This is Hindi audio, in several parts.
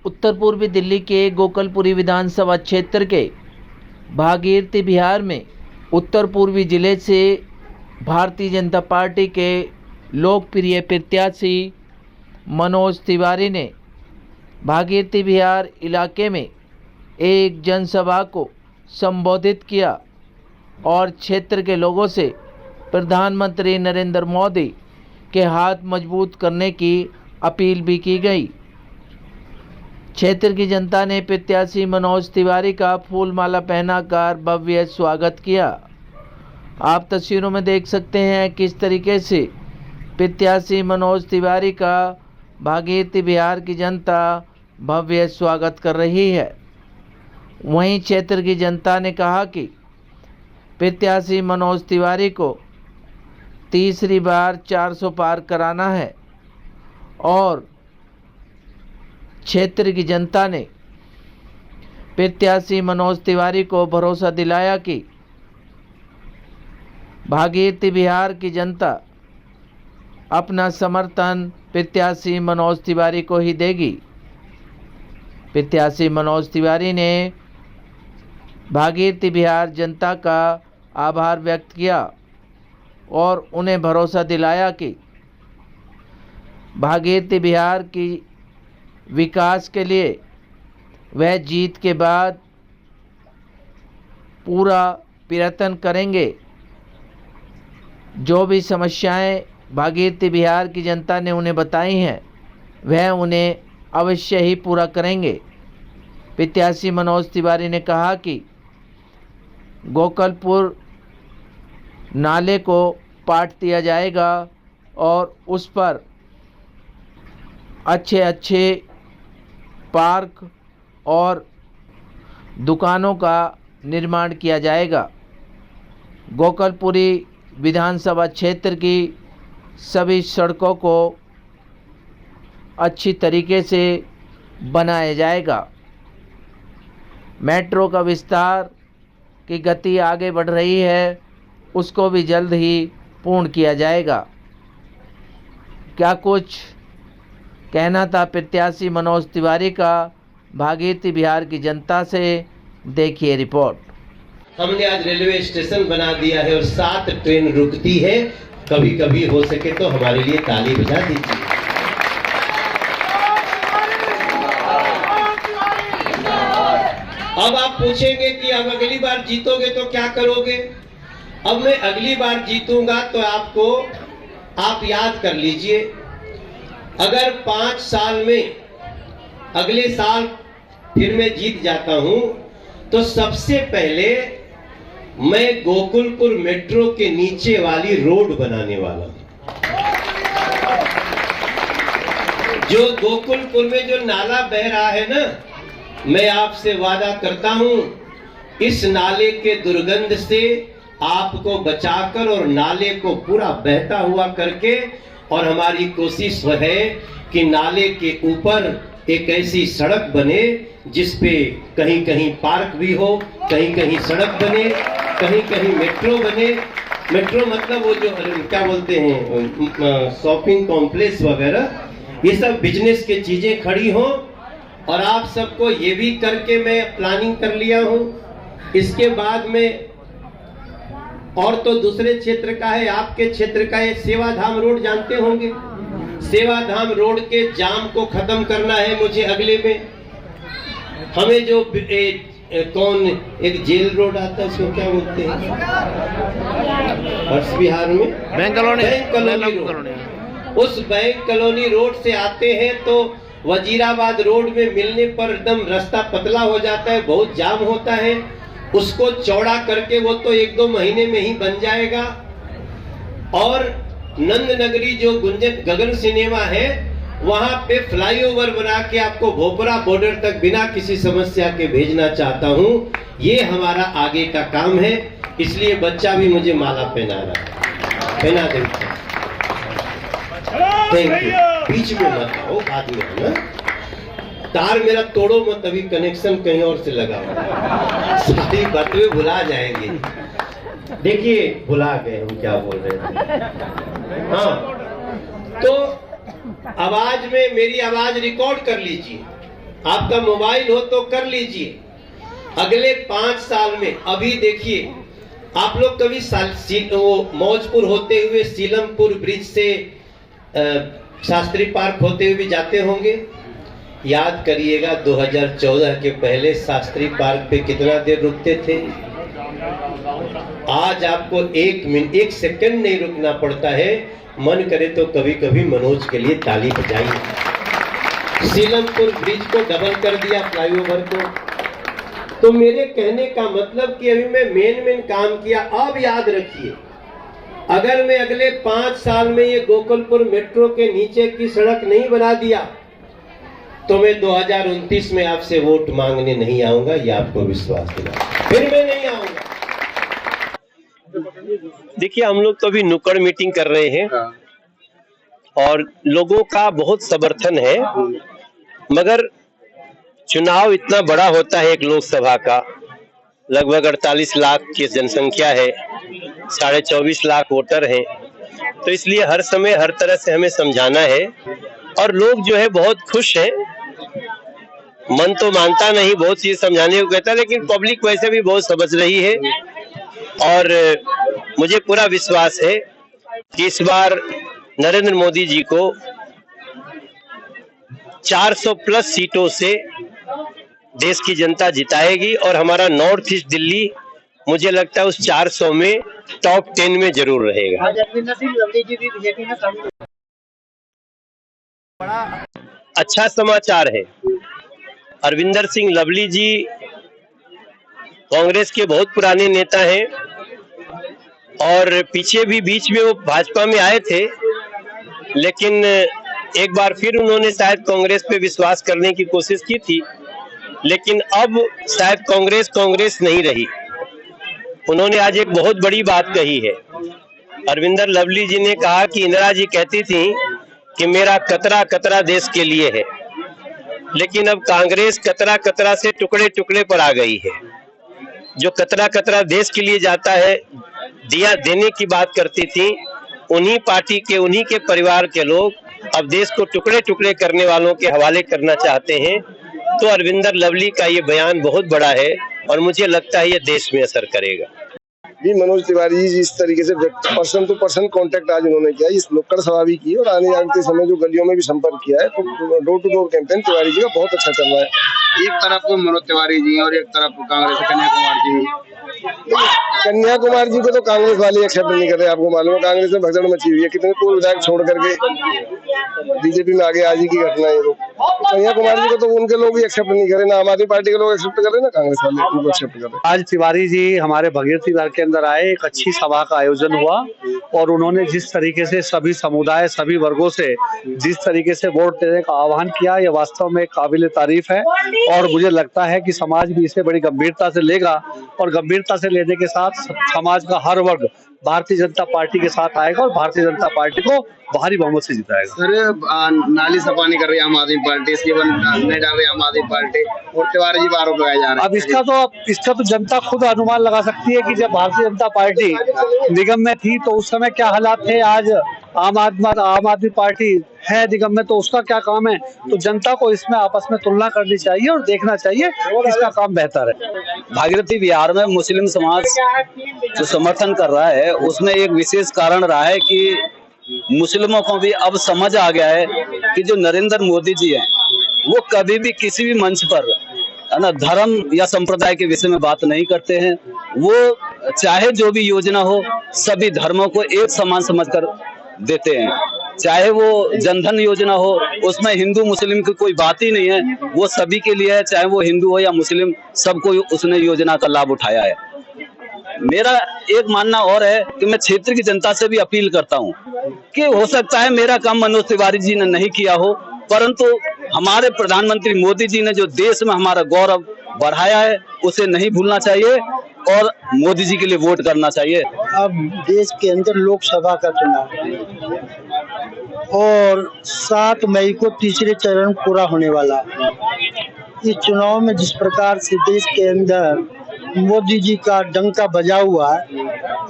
उत्तर पूर्वी दिल्ली के गोकलपुरी विधानसभा क्षेत्र के भागीरथी बिहार में उत्तर पूर्वी जिले से भारतीय जनता पार्टी के लोकप्रिय प्रत्याशी मनोज तिवारी ने भागीरथी बिहार इलाके में एक जनसभा को संबोधित किया और क्षेत्र के लोगों से प्रधानमंत्री नरेंद्र मोदी के हाथ मजबूत करने की अपील भी की गई। क्षेत्र की जनता ने प्रत्याशी मनोज तिवारी का फूलमाला पहनाकर भव्य स्वागत किया। आप तस्वीरों में देख सकते हैं किस तरीके से प्रत्याशी मनोज तिवारी का भागीरथी बिहार की जनता भव्य स्वागत कर रही है। वहीं क्षेत्र की जनता ने कहा कि प्रत्याशी मनोज तिवारी को तीसरी बार 400 पार कराना है और क्षेत्र की जनता ने प्रत्याशी मनोज तिवारी को भरोसा दिलाया कि भागीरथी बिहार की जनता अपना समर्थन प्रत्याशी मनोज तिवारी को ही देगी। प्रत्याशी मनोज तिवारी ने भागीरथी बिहार जनता का आभार व्यक्त किया और उन्हें भरोसा दिलाया कि भागीरथी बिहार की विकास के लिए वह जीत के बाद पूरा प्रयत्न करेंगे। जो भी समस्याएं भागीरथी बिहार की जनता ने उन्हें बताई हैं वह उन्हें अवश्य ही पूरा करेंगे। प्रत्याशी मनोज तिवारी ने कहा कि गोकलपुर नाले को पाट दिया जाएगा और उस पर अच्छे अच्छे पार्क और दुकानों का निर्माण किया जाएगा। गोकलपुरी विधानसभा क्षेत्र की सभी सड़कों को अच्छी तरीके से बनाया जाएगा। मेट्रो का विस्तार की गति आगे बढ़ रही है, उसको भी जल्द ही पूर्ण किया जाएगा। क्या कुछ कहना था प्रत्याशी मनोज तिवारी का भागीरथी बिहार की जनता से, देखिए रिपोर्ट। हमने आज रेलवे स्टेशन बना दिया है और 7 ट्रेन रुकती है। कभी कभी हो सके तो हमारे लिए ताली बजा दीजिए। अब आप पूछेंगे कि अब अगली बार जीतोगे तो क्या करोगे। अब मैं अगली बार जीतूंगा तो आप याद कर लीजिए, अगर 5 साल में अगले साल फिर मैं जीत जाता हूं तो सबसे पहले मैं गोकुलपुर मेट्रो के नीचे वाली रोड बनाने वाला हूं। जो गोकुलपुर में जो नाला बह रहा है ना, मैं आपसे वादा करता हूं इस नाले के दुर्गंध से आपको बचाकर और नाले को पूरा बहता हुआ करके, और हमारी कोशिश वह है कि नाले के ऊपर एक ऐसी सड़क बने जिसपे कहीं कहीं पार्क भी हो, कहीं कहीं सड़क बने, कहीं कहीं मेट्रो बने। मेट्रो मतलब वो जो क्या बोलते हैं शॉपिंग कॉम्प्लेक्स वगैरह, ये सब बिजनेस की चीजें खड़ी हो। और आप सबको ये भी करके मैं प्लानिंग कर लिया हूं। इसके बाद में और तो दूसरे क्षेत्र का है, आपके क्षेत्र का है सेवाधाम रोड, जानते होंगे। सेवाधाम रोड के जाम को खत्म करना है मुझे अगले में। हमें जो कौन एक जेल रोड आता है उसको क्या बोलते हैं हर्ष बिहार में, बैंक कॉलोनी। उस बैंक कॉलोनी रोड से आते हैं तो वजीराबाद रोड में मिलने पर एकदम रास्ता पतला हो जाता है, बहुत जाम होता है। उसको चौड़ा करके वो तो 1-2 महीने में ही बन जाएगा। और नंद नगरी जो गगन सिनेमा है वहां पे फ्लाईओवर बना के आपको भोपरा बॉर्डर तक बिना किसी समस्या के भेजना चाहता हूं। ये हमारा आगे का काम है, इसलिए बच्चा भी मुझे माला पहना रहा है, पहना दे। Thank you. बीच में मत आओ, बाद में है ना। तार मेरा तोड़ो मत, अभी कनेक्शन कहीं और से लगाओ, सारी बातें भुला जाएंगे। देखिए भुला गए हम क्या बोल रहे थे। हाँ, तो आवाज में मेरी आवाज रिकॉर्ड कर लीजिए। आपका मोबाइल हो तो कर लीजिए। अगले 5 साल में अभी देखिए, आप लोग कभी वो मौजपुर होते हुए सीलमपुर ब्रिज से शास्त्री पार्क होते हुए भी जाते होंगे। याद करिएगा 2014 के पहले शास्त्री पार्क पे कितना देर रुकते थे। आज आपको 1 सेकंड नहीं रुकना पड़ता है। मन करे तो कभी कभी मनोज के लिए ताली बजाइए। सीलमपुर ब्रिज को डबल कर दिया, फ्लाईओवर को। तो मेरे कहने का मतलब कि अभी मैं मेन काम किया। अब याद रखिए, अगर मैं अगले 5 साल में ये गोकुलपुर मेट्रो के नीचे की सड़क नहीं बना दिया तो मैं 2029 में आपसे वोट मांगने नहीं आऊंगा, ये आपको विश्वास दिला। फिर मैं नहीं आऊंगा। देखिए, हम लोग तो अभी नुक्कड़ मीटिंग कर रहे हैं और लोगों का बहुत समर्थन है, मगर चुनाव इतना बड़ा होता है, एक लोकसभा का लगभग 48 लाख की जनसंख्या है, 24.5 लाख वोटर हैं, तो इसलिए हर समय हर तरह से हमें समझाना है। और लोग जो है बहुत खुश हैं। मन तो मानता नहीं, बहुत चीज समझाने को कहता है, लेकिन पब्लिक वैसे भी बहुत समझ रही है। और मुझे पूरा विश्वास है कि इस बार नरेंद्र मोदी जी को 400 प्लस सीटों से देश की जनता जिताएगी और हमारा नॉर्थ ईस्ट दिल्ली मुझे लगता है उस 400 में टॉप 10 में जरूर रहेगा। अच्छा समाचार है, अरविंदर सिंह लवली जी कांग्रेस के बहुत पुराने नेता हैं और पीछे भी बीच में वो भाजपा में आए थे, लेकिन एक बार फिर उन्होंने शायद कांग्रेस पे विश्वास करने की कोशिश की थी, लेकिन अब शायद कांग्रेस नहीं रही। उन्होंने आज एक बहुत बड़ी बात कही है। अरविंदर लवली जी ने कहा कि इंदिरा जी कहती थी कि मेरा कतरा कतरा देश के लिए है, लेकिन अब कांग्रेस कतरा कतरा से टुकड़े टुकड़े पर आ गई है। जो कतरा कतरा देश के लिए जाता है, दिया देने की बात करती थी, उन्हीं पार्टी के, उन्हीं के परिवार के लोग अब देश को टुकड़े टुकड़े करने वालों के हवाले करना चाहते हैं। तो अरविंदर लवली का ये बयान बहुत बड़ा है और मुझे लगता है ये देश में असर करेगा। जी, मनोज तिवारी जी जिस तरीके से पर्सन टू पर्सन कांटेक्ट आज उन्होंने किया, इस नुक्कड़ सभा भी की और आने जाने समय जो गलियों में भी संपर्क किया है, तो door to door campaign Tiwari ji का बहुत अच्छा चल रहा है। एक तरफ मनोज तिवारी जी और एक तरफ कांग्रेस कन्याकुमार जी। कन्याकुमार जी को तो कांग्रेस वाले एक्सेप्ट नहीं कर रहे। आपको मालूम है कांग्रेस में भगदड़ मची हुई है, कितने पूर्व विधायक छोड़ करके बीजेपी में आगे आज ही की घटना है। कन्याकुमार जी को तो उनके लोग भी एक्सेप्ट नहीं कर रहे, ना आम आदमी पार्टी के लोग एक्सेप्ट कर रहे, ना कांग्रेस वाले एक्सेप्ट कर रहे। आज तिवारी जी हमारे भगीरथी नगर के अंदर आए, एक अच्छी सभा का आयोजन हुआ और उन्होंने जिस तरीके से सभी समुदाय, सभी वर्गों से जिस तरीके से वोट देने का आह्वान किया, यह वास्तव में काबिल तारीफ है। और मुझे लगता है कि समाज भी इसे बड़ी गंभीरता से लेगा और गंभीरता से लेने के साथ समाज का हर वर्ग भारतीय जनता पार्टी के साथ आएगा और भारतीय जनता पार्टी को भारी बहुमत से जिताएगा। सर, नाली सफा नहीं कर रही आम आदमी पार्टी, इसके नहीं डाल रही आम आदमी पार्टी और तिवारी जी पर आरोप लगाए जा रहे हैं। अब इसका तो जनता खुद अनुमान लगा सकती है कि जब भारतीय जनता पार्टी निगम में थी तो उस समय क्या हालात थे, आज आम आदमी पार्टी है निगम में तो उसका क्या काम है। तो जनता को इसमें आपस में तुलना करनी चाहिए और देखना चाहिए किसका काम बेहतर है। भागीरथी बिहार में मुस्लिम समाज जो समर्थन कर रहा है उसमें एक विशेष कारण रहा है कि मुस्लिमों को भी अब समझ आ गया है कि जो नरेंद्र मोदी जी हैं वो कभी भी किसी भी मंच पर है ना धर्म या संप्रदाय के विषय में बात नहीं करते हैं। वो चाहे जो भी योजना हो सभी धर्मों को एक समान समझकर देते हैं। चाहे वो जनधन योजना हो, उसमें हिंदू मुस्लिम की कोई बात ही नहीं है, वो सभी के लिए है, चाहे वो हिंदू हो या मुस्लिम, सबको उसने योजना का लाभ उठाया है। मेरा एक मानना और है कि मैं क्षेत्र की जनता से भी अपील करता हूं कि हो सकता है मेरा काम मनोज तिवारी जी ने नहीं किया हो, परंतु हमारे प्रधानमंत्री मोदी जी ने जो देश में हमारा गौरव बढ़ाया है उसे नहीं भूलना चाहिए और मोदी जी के लिए वोट करना चाहिए। अब देश के अंदर लोकसभा का चुनाव और 7 मई को तीसरे चरण पूरा होने वाला है। इस चुनाव में जिस प्रकार से देश के अंदर मोदी जी का डंका बजा हुआ है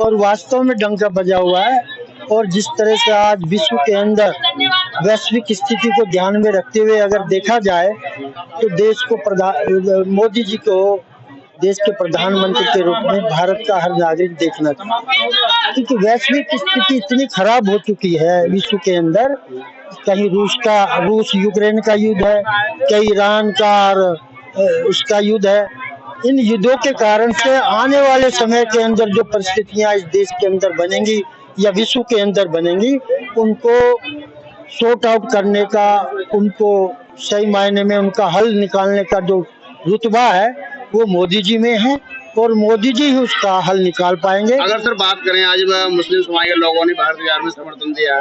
और वास्तव में डंका बजा हुआ है, और जिस तरह से आज विश्व के अंदर वैश्विक स्थिति को ध्यान में रखते हुए अगर देखा जाए तो देश को मोदी जी को देश के प्रधानमंत्री के रूप में भारत का हर नागरिक देखना चाहिए, क्योंकि वैश्विक स्थिति इतनी खराब हो चुकी है विश्व के अंदर। कहीं रूस यूक्रेन का युद्ध है, कहीं ईरान का और उसका युद्ध है। इन युद्धों के कारण से आने वाले समय के अंदर जो परिस्थितियां इस देश के अंदर बनेंगी या विश्व के अंदर बनेंगी, उनको सॉर्ट आउट करने का, उनको सही मायने में उनका हल निकालने का जो रुतबा है वो मोदी जी में है और मोदी जी ही उसका हल निकाल पाएंगे। अगर सर बात करें, आज मुस्लिम समाज के लोगों ने भारत बिहार में समर्थन दिया।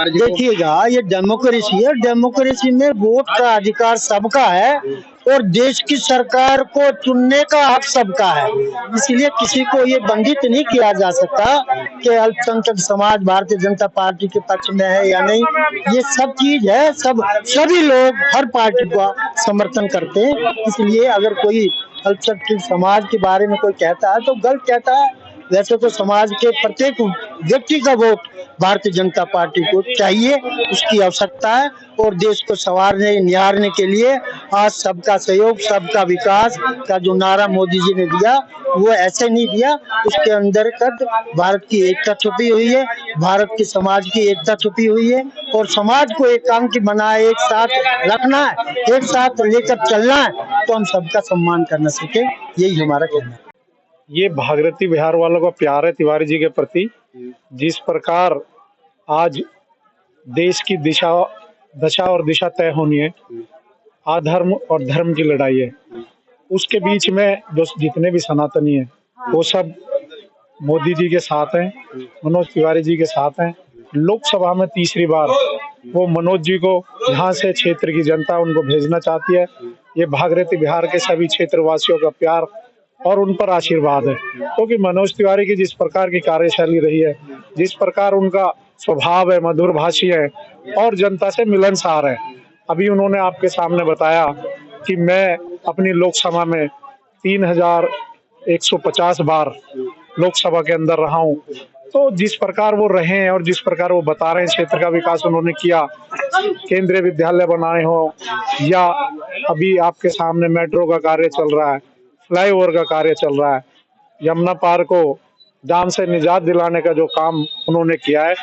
देखिएगा, ये डेमोक्रेसी है, डेमोक्रेसी में वोट का अधिकार सबका है और देश की सरकार को चुनने का हक सबका है। इसलिए किसी को ये बंधित नहीं किया जा सकता कि अल्पसंख्यक समाज भारतीय जनता पार्टी के पक्ष में है या नहीं। ये सब चीज है, सभी लोग हर पार्टी का समर्थन करते हैं। इसलिए अगर कोई अल्पसंख्यक समाज के बारे में कोई कहता है तो गलत कहता है। वैसे तो समाज के प्रत्येक व्यक्ति का वोट भारतीय जनता पार्टी को चाहिए, उसकी आवश्यकता है। और देश को संवारने निहारने के लिए आज सबका सहयोग, सबका विकास का जो नारा मोदी जी ने दिया वो ऐसे नहीं दिया, उसके अंदर भारत की एकता छुपी हुई है, भारत के समाज की एकता छुपी हुई है और समाज को एकांकी बनाए, एक साथ रखना है, एक साथ लेकर चलना है, तो हम सबका सम्मान करना सीखें। यही हमारा कहना है। ये भागीरथी बिहार वालों का प्यार है तिवारी जी के प्रति। जिस प्रकार आज देश की दशा और दिशा तय होनी है, अधर्म और धर्म की लड़ाई है, उसके बीच में जो जितने भी सनातनी हैं वो सब मोदी जी के साथ हैं, मनोज तिवारी जी के साथ हैं। लोकसभा में तीसरी बार वो मनोज जी को यहाँ से क्षेत्र की जनता उनको भेजना चाहती है। ये भागीरथी बिहार के सभी क्षेत्रवासियों का प्यार और उन पर आशीर्वाद है, क्योंकि मनोज तिवारी की जिस प्रकार की कार्यशैली रही है, जिस प्रकार उनका स्वभाव है, मधुर भाषी है और जनता से मिलनसार है। अभी उन्होंने आपके सामने बताया कि मैं अपनी लोकसभा में 3150 बार लोकसभा के अंदर रहा हूँ। तो जिस प्रकार वो रहे हैं और जिस प्रकार वो बता रहे हैं क्षेत्र का विकास उन्होंने किया, केंद्रीय विद्यालय बनाए हो या अभी आपके सामने मेट्रो का कार्य चल रहा है, फ्लाईओवर का कार्य चल रहा है, यमुना पार को जाम से निजात दिलाने का जो काम उन्होंने किया है,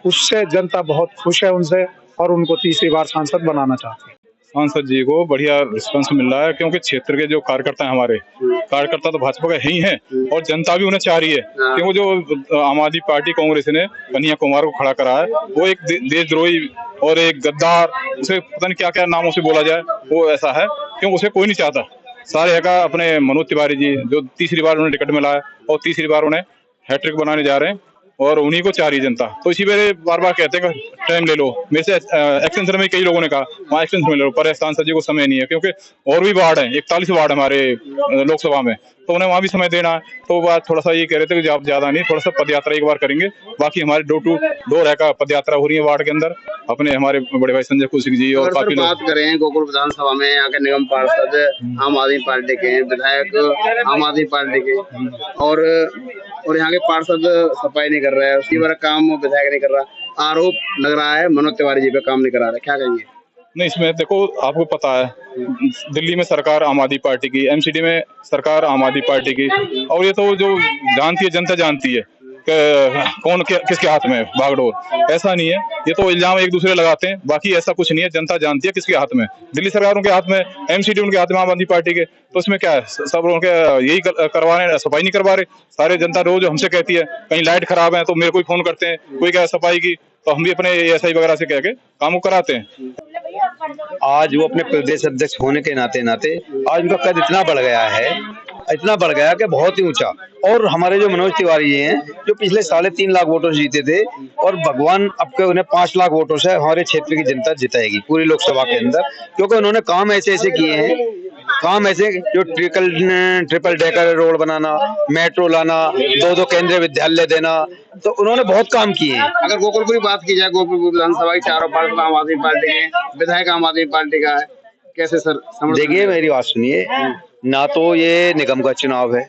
उससे जनता बहुत खुश है उनसे और उनको तीसरी बार सांसद बनाना चाहते हैं। सांसद जी को बढ़िया रिस्पांस मिल रहा है, क्योंकि क्षेत्र के जो कार्यकर्ता हैं, हमारे कार्यकर्ता तो भाजपा के ही हैं और जनता भी उन्हें चाह रही है कि वो जो आम आदमी पार्टी कांग्रेस ने कन्हैया कुमार को खड़ा करा है, वो एक देशद्रोही और एक गद्दार, उसे पता नहीं क्या क्या नामों से बोला जाए, वो ऐसा है क्योंकि उसे कोई नहीं चाहता। सारे है का अपने मनोज तिवारी जी जो तीसरी बार उन्हें टिकट मिला है और तीसरी बार उन्हें हैट्रिक बनाने जा रहे हैं और उन्हीं को चाह रही जनता। तो इसी वजह बार बार कहते हैं कि टाइम ले लो। मेरे से एक्सटेंशन में कई लोगों ने कहा वहाँ एक्सटेंशन में ले लो, पर सांसद जी को समय नहीं है, क्योंकि और भी वार्ड हैं, 41 वार्ड हमारे लोकसभा में, तो उन्हें वहाँ भी समय देना है। तो बात थोड़ा सा ये कह रहे थे कि ज्यादा नहीं, थोड़ा सा पद यात्रा एक बार करेंगे। बाकी हमारे डोर टू डोर है का पद यात्रा हो रही है वार्ड के अंदर, अपने हमारे बड़े भाई संजय कुशल जी और काफी लोग। बात करें गोकुल विधानसभा में यहाँ के निगम पार्षद आम आदमी पार्टी के, विधायक आम आदमी पार्टी के और यहाँ के पार्षद सफाई नहीं कर रहे हैं, उसकी बार काम विधायक नहीं कर रहा। आरोप लग रहा है मनोज तिवारी जी पे काम नहीं करा रहे, क्या कहेंगे? नहीं, इसमें देखो आपको पता है दिल्ली में सरकार आम आदमी पार्टी की, एमसीडी में सरकार आम आदमी पार्टी की, और ये तो जो जानती है जनता जानती है कौन किसके हाथ में है भागडोर। ऐसा नहीं है, ये तो इल्जाम एक दूसरे लगाते हैं, बाकी ऐसा कुछ नहीं है। जनता जानती है किसके हाथ में, दिल्ली सरकार उनके हाथ में, एमसीडी उनके हाथ में आम आदमी पार्टी के। तो इसमें क्या है, सब उनके यही करवा रहे हैं, सफाई नहीं करवा रहे। सारे जनता रोज हमसे कहती है कहीं लाइट खराब है तो मेरे को फोन करते हैं, कोई क्या सफाई की, तो हम भी अपने एसआई वगैरह से कह के काम कराते हैं। आज वो अपने प्रदेश अध्यक्ष होने के नाते आज उनका कद इतना बढ़ गया है, इतना बढ़ गया कि बहुत ही ऊंचा। और हमारे जो मनोज तिवारी जी हैं, जो पिछले 3.5 लाख वोटों से जीते थे, और भगवान अब के उन्हें 5 लाख वोटों से हमारे क्षेत्र की जनता जिताएगी पूरी लोकसभा के अंदर, क्योंकि उन्होंने काम ऐसे किए हैं, काम ऐसे जो ट्रिपल डेकर रोड बनाना, मेट्रो लाना, 2 केंद्रीय विद्यालय देना, तो उन्होंने बहुत काम किए हैं। अगर गोकुलपुर की बात की जाए, गोकुलपुर विधानसभा की चारों पार्षद आम आदमी पार्टी के, विधायक आम आदमी पार्टी का है, कैसे सर? देखिए मेरी बात सुनिए, ना तो ये निगम का चुनाव है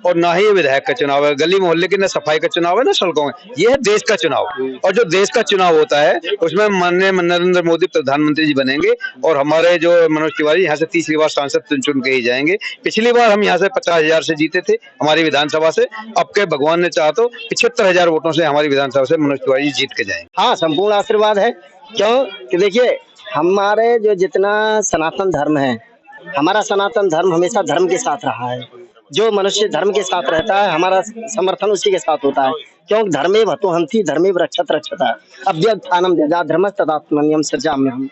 और ना ही ये विधायक का चुनाव है, गली मोहल्ले की ना सफाई का चुनाव है ना सड़कों में, ये है देश का चुनाव। और जो देश का चुनाव होता है उसमें माननीय नरेंद्र मोदी प्रधानमंत्री जी बनेंगे और हमारे जो मनोज तिवारी यहाँ से तीसरी बार सांसद चुन के ही जाएंगे। पिछली बार हम यहाँ से 50,000 से जीते थे हमारी विधानसभा से, अब के भगवान ने चाहा तो 75,000 वोटों से हमारी विधानसभा से मनोज तिवारी जीत के जाएंगे। हाँ, संपूर्ण आशीर्वाद है। क्यों कि देखिए, हमारे जो जितना सनातन धर्म है, हमारा सनातन धर्म हमेशा धर्म के साथ रहा है। जो मनुष्य धर्म के साथ रहता है हमारा समर्थन उसी के साथ होता है। क्योंकि धर्मे भतोहंति धर्मे रक्षत रक्षता अभ्यर्थानम जजात धर्मस्तदात्मन्यम सृजाम्यहम्।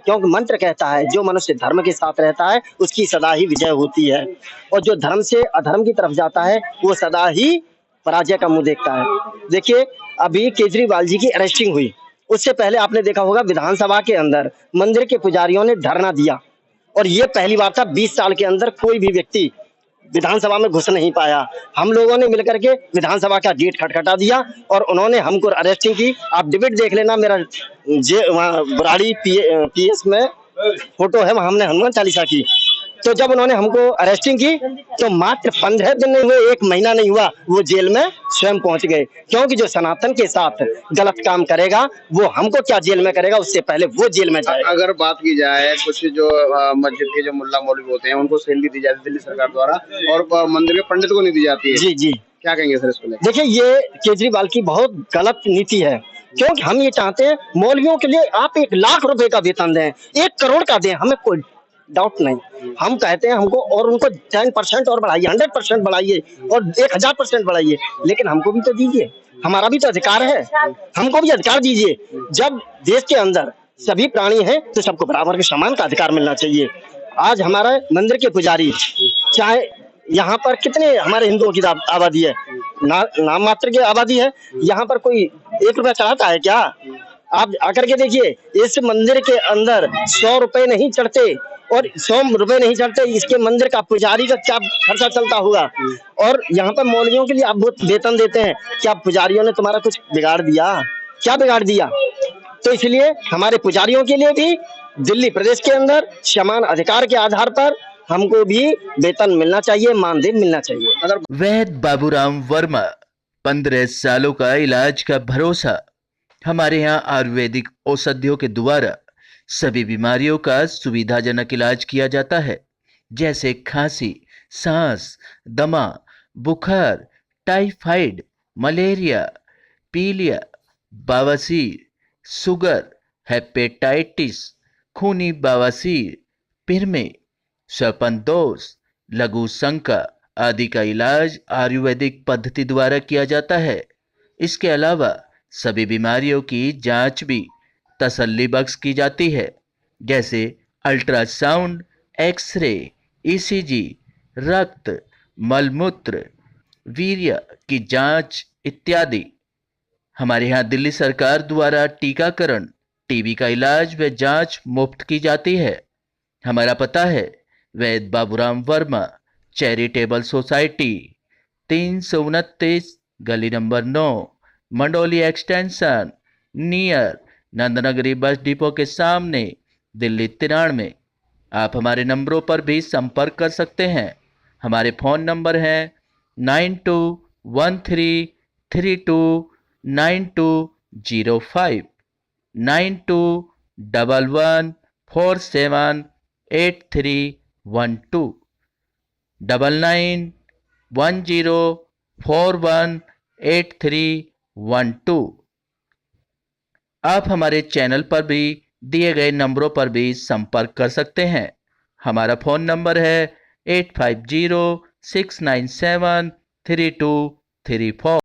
क्योंकि मंत्र कहता है जो मनुष्य धर्म के साथ रहता है उसकी सदा ही विजय होती है, और जो धर्म से अधर्म की तरफ जाता है वो सदा ही पराजय का मुंह देखता है। देखिए, अभी केजरीवाल जी की अरेस्टिंग हुई, उससे पहले आपने देखा होगा विधानसभा के अंदर मंदिर के पुजारियों ने धरना दिया, और ये पहली बार था 20 साल के अंदर कोई भी व्यक्ति विधानसभा में घुस नहीं पाया। हम लोगों ने मिलकर के विधानसभा का गेट खटखटा दिया और उन्होंने हमको अरेस्टिंग की। आप डिबेट देख लेना, मेरा बुराड़ी पीएस में फोटो है, वहां हमने हनुमान चालीसा की। तो जब उन्होंने हमको अरेस्टिंग की तो मात्र 15 दिन नहीं हुए, 1 महीना नहीं हुआ, वो जेल में स्वयं पहुंच गए। क्योंकि जो सनातन के साथ गलत काम करेगा वो हमको क्या जेल में करेगा, उससे पहले वो जेल में जाएगा। अगर बात की जाए कुछ जो मस्जिद के जो मुल्ला मौलवी होते हैं उनको सैलरी दी जाती है दिल्ली सरकार द्वारा, और मंदिर के पंडित को नहीं दी जाती है, जी जी, क्या कहेंगे सर इसको? देखिए, ये केजरीवाल की बहुत गलत नीति है। क्योंकि हम ये चाहते हैं मौलवियों के लिए आप 1 लाख रुपए का वेतन दें, 1 करोड़ का दें, हमें कोई डाउट नहीं। हम कहते हैं हमको और उनको 10% और बढ़ाइए, 100% बढ़ाइए और 1000% बढ़ाइए, लेकिन हमको भी तो दीजिए, हमारा भी तो अधिकार है, हमको भी अधिकार दीजिए। जब देश के अंदर सभी प्राणी हैं तो सबको बराबर के समान का अधिकार मिलना चाहिए। आज हमारा मंदिर के पुजारी, चाहे यहाँ पर कितने हमारे हिंदुओं की आबादी है, नाम मात्र की आबादी है, यहाँ पर कोई 1 रुपया चढ़ाता है क्या? आप आकर के देखिए, इस मंदिर के अंदर 100 रुपए नहीं चढ़ते, और 100 रुपए नहीं चढ़ते, इसके मंदिर का पुजारी का क्या खर्चा चलता होगा। और यहाँ पर मौलवियों के लिए आप बहुत वेतन देते हैं, क्या पुजारियों ने तुम्हारा कुछ बिगाड़ दिया? क्या बिगाड़ दिया? तो इसलिए हमारे पुजारियों के लिए भी दिल्ली प्रदेश के अंदर समान अधिकार के आधार पर हमको भी वेतन मिलना चाहिए, मानदेय मिलना चाहिए। अगर वैद्य बाबूराम वर्मा, 15 सालों का इलाज का भरोसा। हमारे यहाँ आयुर्वेदिक औषधियों के द्वारा सभी बीमारियों का सुविधाजनक इलाज किया जाता है, जैसे खांसी, सांस, दमा, बुखार, टाइफाइड, मलेरिया, पीलिया, बवासीर, शुगर, हेपेटाइटिस, खूनी बवासीर, पिरमे, श्वपनदोष, लघु शंका आदि का इलाज आयुर्वेदिक पद्धति द्वारा किया जाता है। इसके अलावा सभी बीमारियों की जांच भी तसल्ली बख्श की जाती है, जैसे अल्ट्रासाउंड, एक्सरे, ईसीजी, रक्त, मलमूत्र, वीर्य की जांच इत्यादि। हमारे यहाँ दिल्ली सरकार द्वारा टीकाकरण, टीबी का इलाज व जांच मुफ्त की जाती है। हमारा पता है वैद्य बाबूराम वर्मा चैरिटेबल सोसाइटी, 329 गली number 9, Mandoli extension, near Nand Nagri bus depot के सामने, दिल्ली 93। आप हमारे नंबरों पर भी संपर्क कर सकते हैं। हमारे फ़ोन नंबर हैं 9213329205, 9211478312, 9910418312। आप हमारे चैनल पर भी दिए गए नंबरों पर भी संपर्क कर सकते हैं। हमारा फ़ोन नंबर है 8506973234।